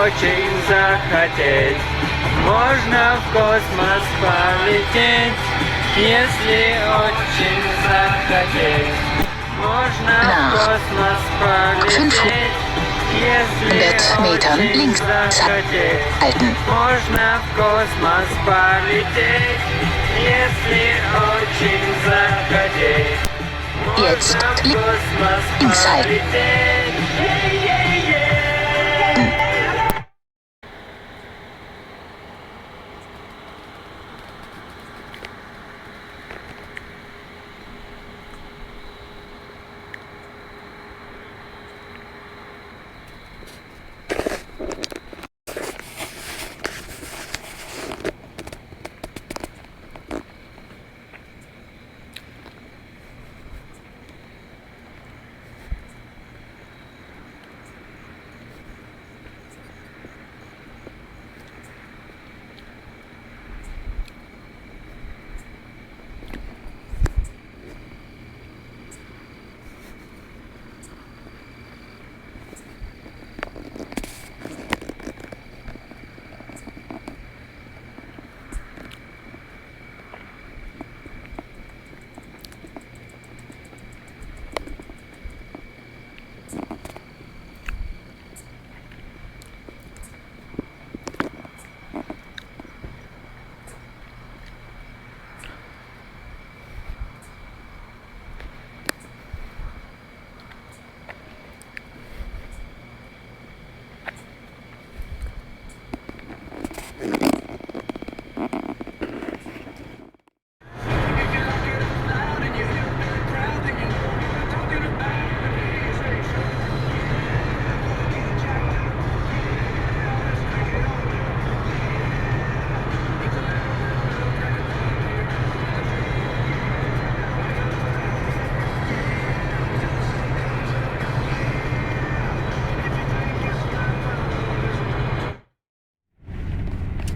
очень захотеть, можно в космос полететь. Если очень захотеть, можно в космos полететь. Если 100 Metern очень links захотеть, halten. можно в космос полететь. Если очень захотеть, Jetzt можно в космos links halten. полететь.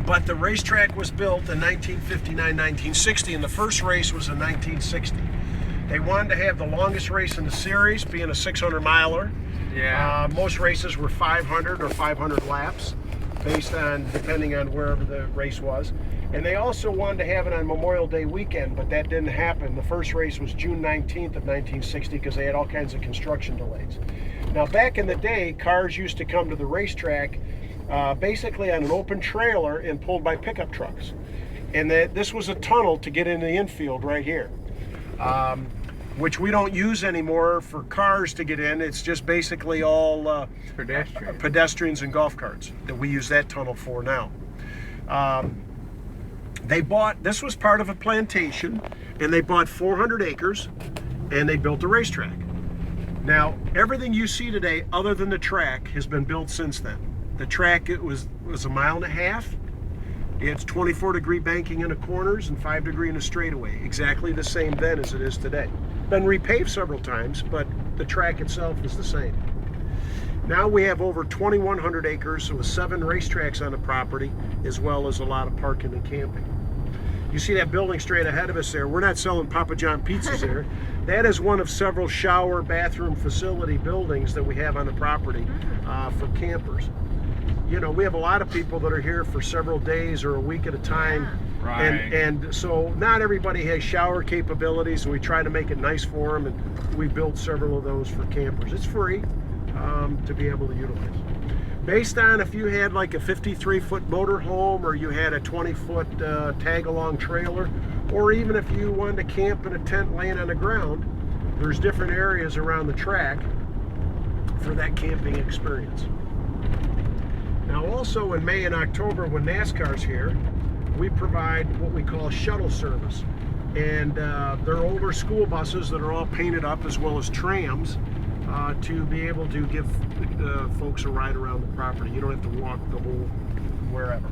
But the racetrack was built in 1959-1960, and the first race was in 1960. They wanted to have the longest race in the series, being a 600-miler. Yeah. Most races were 500 or 500 laps, based on, depending on wherever the race was. And they also wanted to have it on Memorial Day weekend, but that didn't happen. The first race was June 19th of 1960 because they had all kinds of construction delays. Now, back in the day, cars used to come to the racetrack basically on an open trailer and pulled by pickup trucks. And this was a tunnel to get into the infield right here, which we don't use anymore for cars to get in. It's just basically all pedestrians and golf carts that we use that tunnel for now. This was part of a plantation, and they bought 400 acres and they built a racetrack. Now, everything you see today other than the track has been built since then. The track, it was a mile and a half. It's 24-degree banking in the corners and 5-degree in the straightaway. Exactly the same then as it is today. Been repaved several times, but the track itself is the same. Now we have over 2,100 acres with 7 racetracks on the property, as well as a lot of parking and camping. You see that building straight ahead of us there? We're not selling Papa John pizzas there. That is one of several shower, bathroom facility buildings that we have on the property for campers. You know, we have a lot of people that are here for several days or a week at a time. Right. And so not everybody has shower capabilities, and we try to make it nice for them, and we built several of those for campers. It's free to be able to utilize. Based on if you had like a 53-foot motorhome, or you had a 20-foot tag-along trailer, or even if you wanted to camp in a tent laying on the ground, there's different areas around the track for that camping experience. Now also in May and October, when NASCAR's here, we provide what we call shuttle service. And they're older school buses that are all painted up, as well as trams, to be able to give folks a ride around the property. You don't have to walk the whole wherever.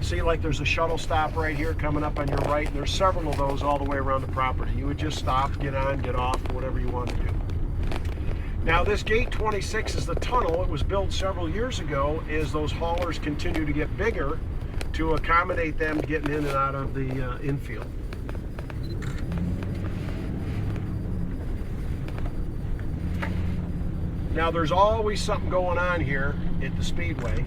See, like there's a shuttle stop right here coming up on your right, and there's several of those all the way around the property. You would just stop, get on, get off, whatever you want to do. Now this gate 26 is the tunnel. It was built several years ago as those haulers continue to get bigger to accommodate them getting in and out of the infield. Now there's always something going on here at the Speedway.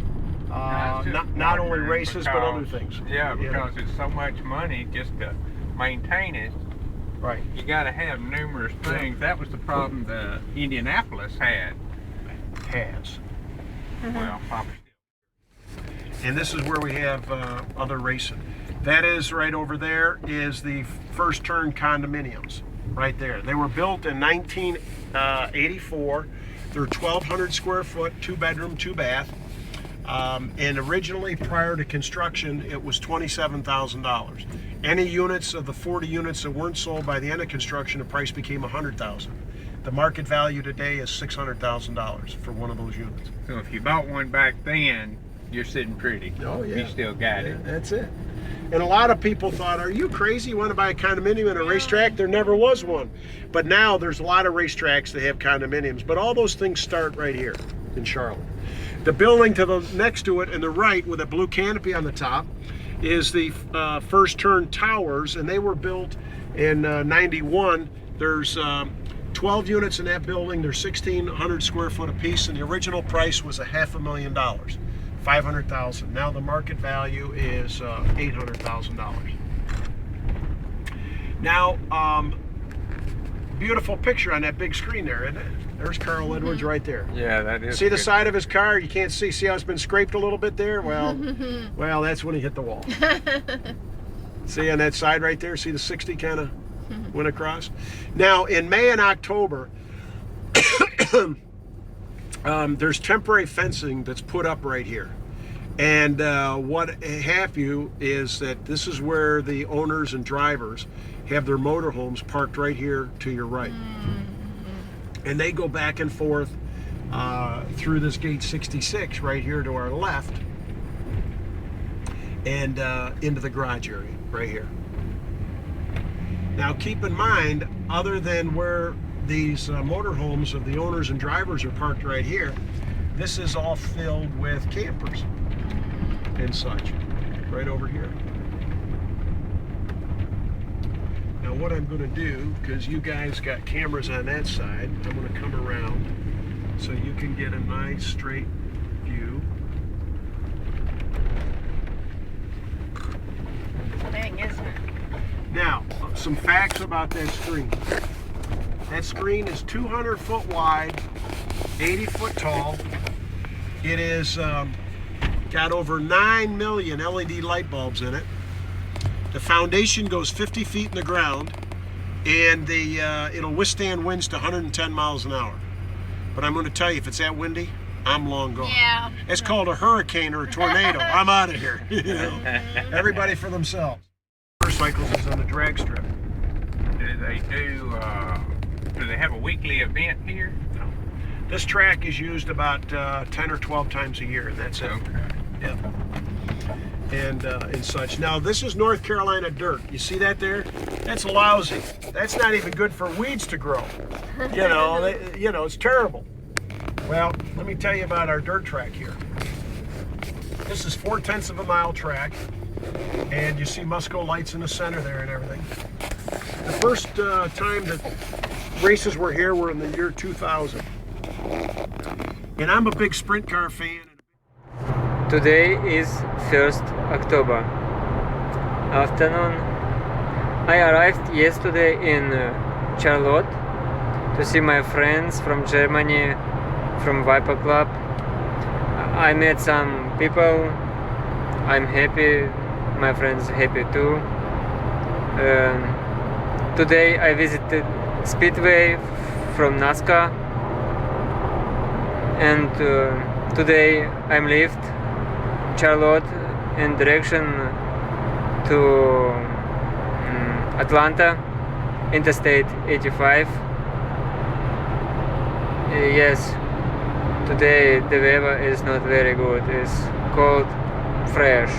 not only races, but other because- things. Yeah, You know? because it's so much money just to maintain it. Right. You got to have numerous things. That was the problem the Indianapolis had. Has. Well, probably And this is where we have other racing. That is right over there is the first turn condominiums right there. They were built in 1984. They're 1,200 square foot, 2-bedroom, 2-bath. And originally, prior to construction, it was $27,000. Any units of the 40 units that weren't sold by the end of construction, the price became $100,000. The market value today is $600,000 for one of those units. so. If you bought one back then, you're sitting pretty. Oh, yeah. You still got it. That's it. And a lot of people thought, are you crazy? You want to buy a condominium and a racetrack? There never was one. But now there's a lot of racetracks that have condominiums. But all those things start right here in Charlotte. The building to the next to it, and the right, with a blue canopy on the top, is the First Turn Towers, and they were built in '91. There's 12 units in that building. They're 1,600 square foot apiece, and the original price was $500,000, $500,000. Now the market value is $800,000. Now, beautiful picture on that big screen there, isn't it? There's Carl Edwards right there. Yeah, that is. See the good. side of his car? You can't see. See how it's been scraped a little bit there? Well, well, that's when he hit the wall. See on that side right there? See the 60 kind of went across? Now, in May and October, there's temporary fencing that's put up right here. And what have you is that this is where the owners and drivers have their motorhomes parked right here to your right. And they go back and forth through this gate 66 right here to our left and into the garage area right here. Now keep in mind, other than where these motorhomes of the owners and drivers are parked right here, this is all filled with campers and such right over here. Now what I'm going to do, because you guys got cameras on that side, I'm going to come around so you can get a nice straight view. Dang, isn't it? Now, some facts about that screen. That screen is 200 foot wide, 80 foot tall. It is got over 9 million LED light bulbs in it. The foundation goes 50 feet in the ground, and it'll withstand winds to 110 miles an hour. But I'm going to tell you, if it's that windy, I'm long gone. Yeah. It's called a hurricane or a tornado. I'm out of here. You know? Everybody for themselves. Motorcycles is on the drag strip. Do they have a weekly event here? No. This track is used about 10 or 12 times a year, and that's it. Okay. Yep. And such. Now this is North Carolina dirt. You see that there? That's lousy. That's not even good for weeds to grow. You know, it's terrible. Well, let me tell you about our dirt track here. This is 4/10 of a mile track, and you see Musco lights in the center there and everything. The first time that races were here were in the year 2000. And I'm a big sprint car fan. Today is 1st October afternoon. I arrived yesterday in Charlotte to see my friends from Germany, from Viper Club. I met some people. I'm happy. My friends happy too. Today I visited Speedway from NASCAR, and today I'm left Charlotte in direction to Atlanta, Interstate 85. Yes, today the weather is not very good. It's cold, fresh.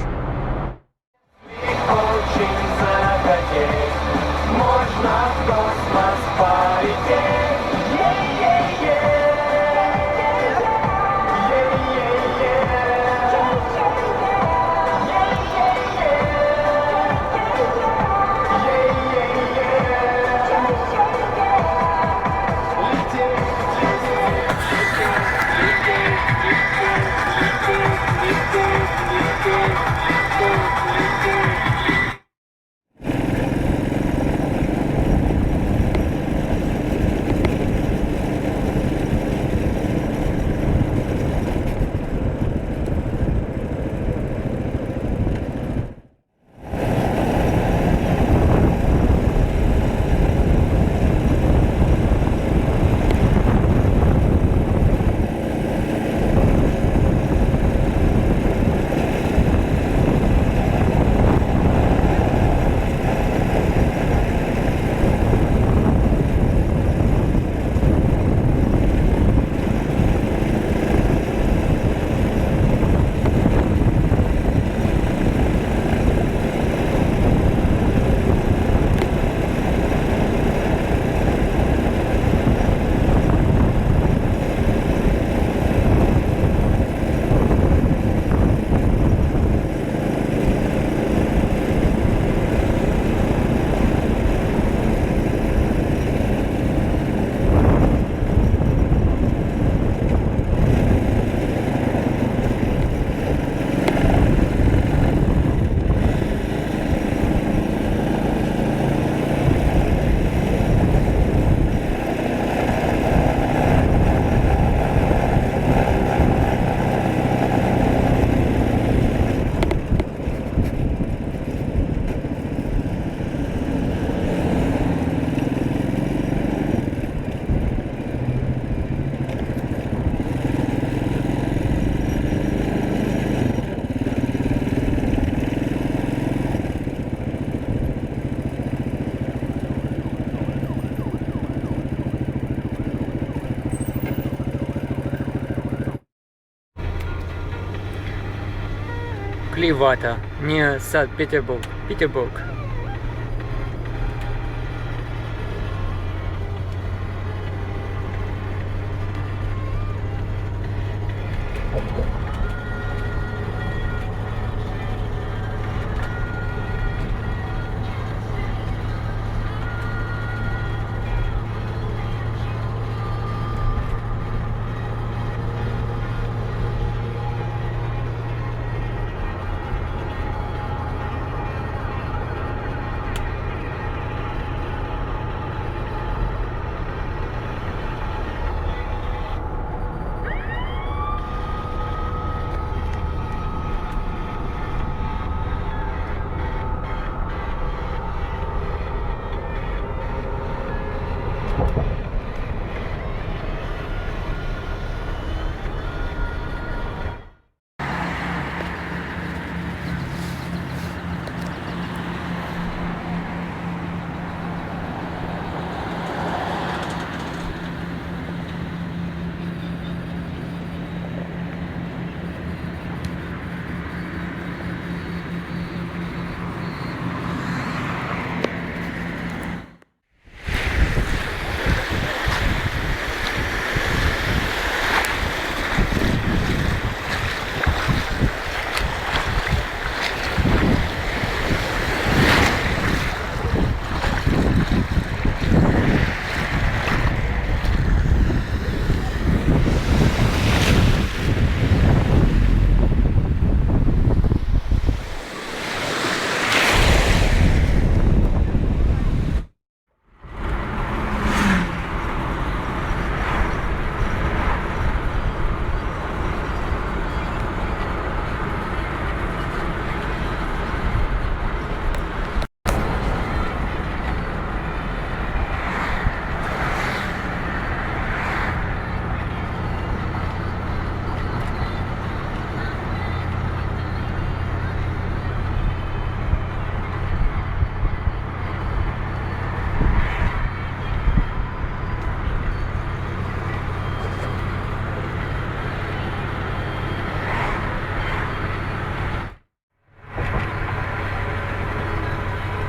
clear water near St. Petersburg.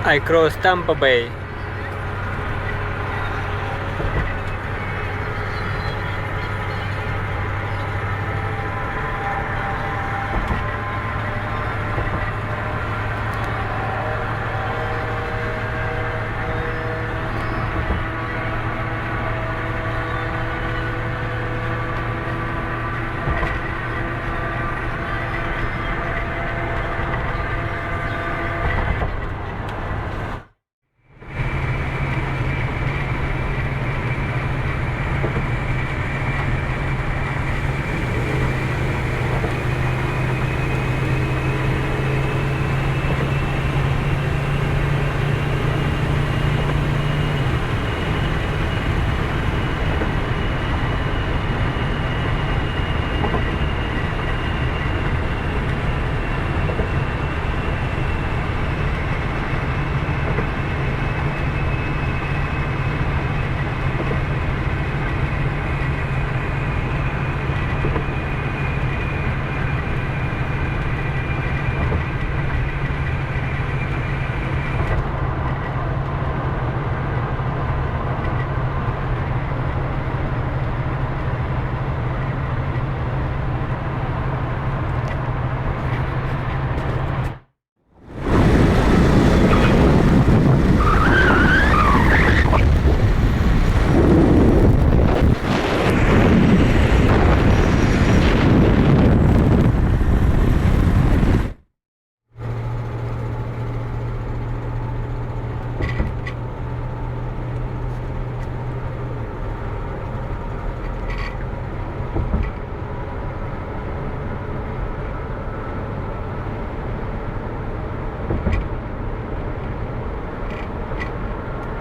I crossed Tampa Bay.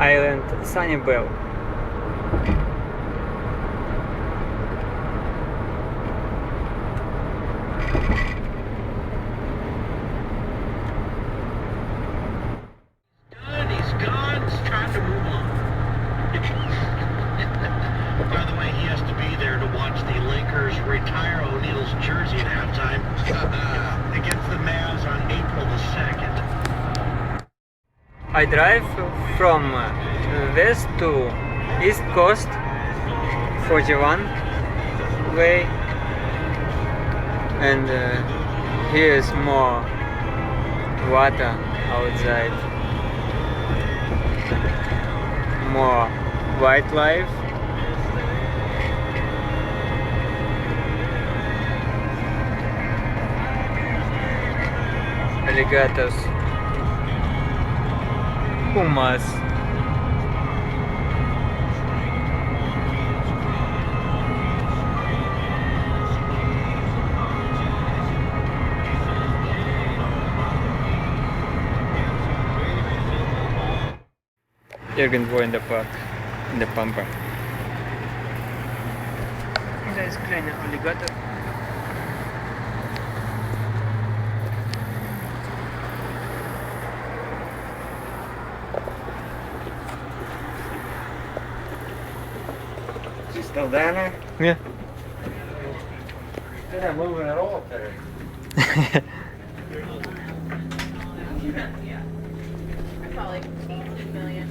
Island Sanibel. He's gone. It's time to move on. By the way, he has to be there to watch the Lakers retire O'Neal's jersey at halftime against the Mavs I drive from west to east coast 41 way, and here is more water outside, more wildlife. Alligators, pumas, irgendwo in der Park, in der Pampa. Da ist ein kleiner Alligator. She's still down there? Yeah. They're not moving at all up there. I felt like 18 million.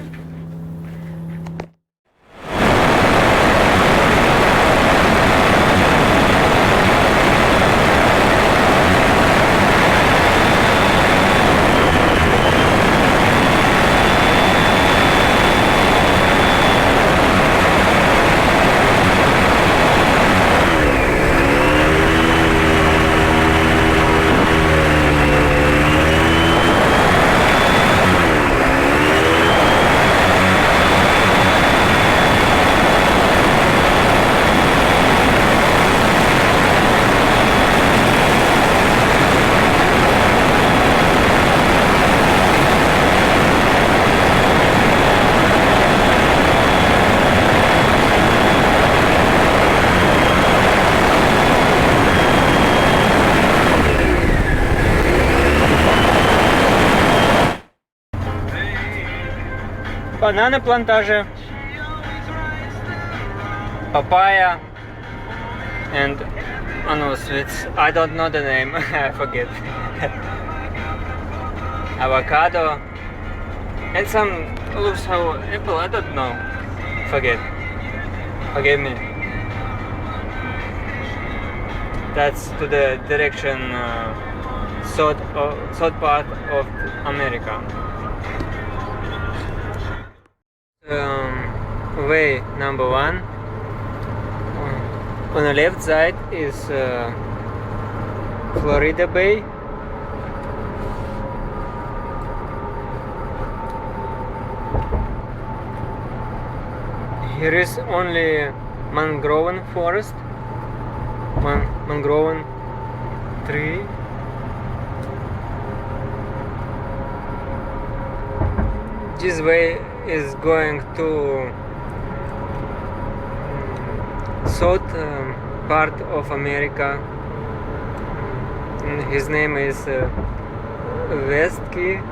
Banana plantage, papaya, and I don't know the name, I forget. Avocado, and some looks how apple, I don't know. Forgive me. That's to the direction south part of America. Way number 1. On the left side is Florida Bay. Here is only mangrove forest, mangrove tree. This way is going to south part of America. His name is Westky.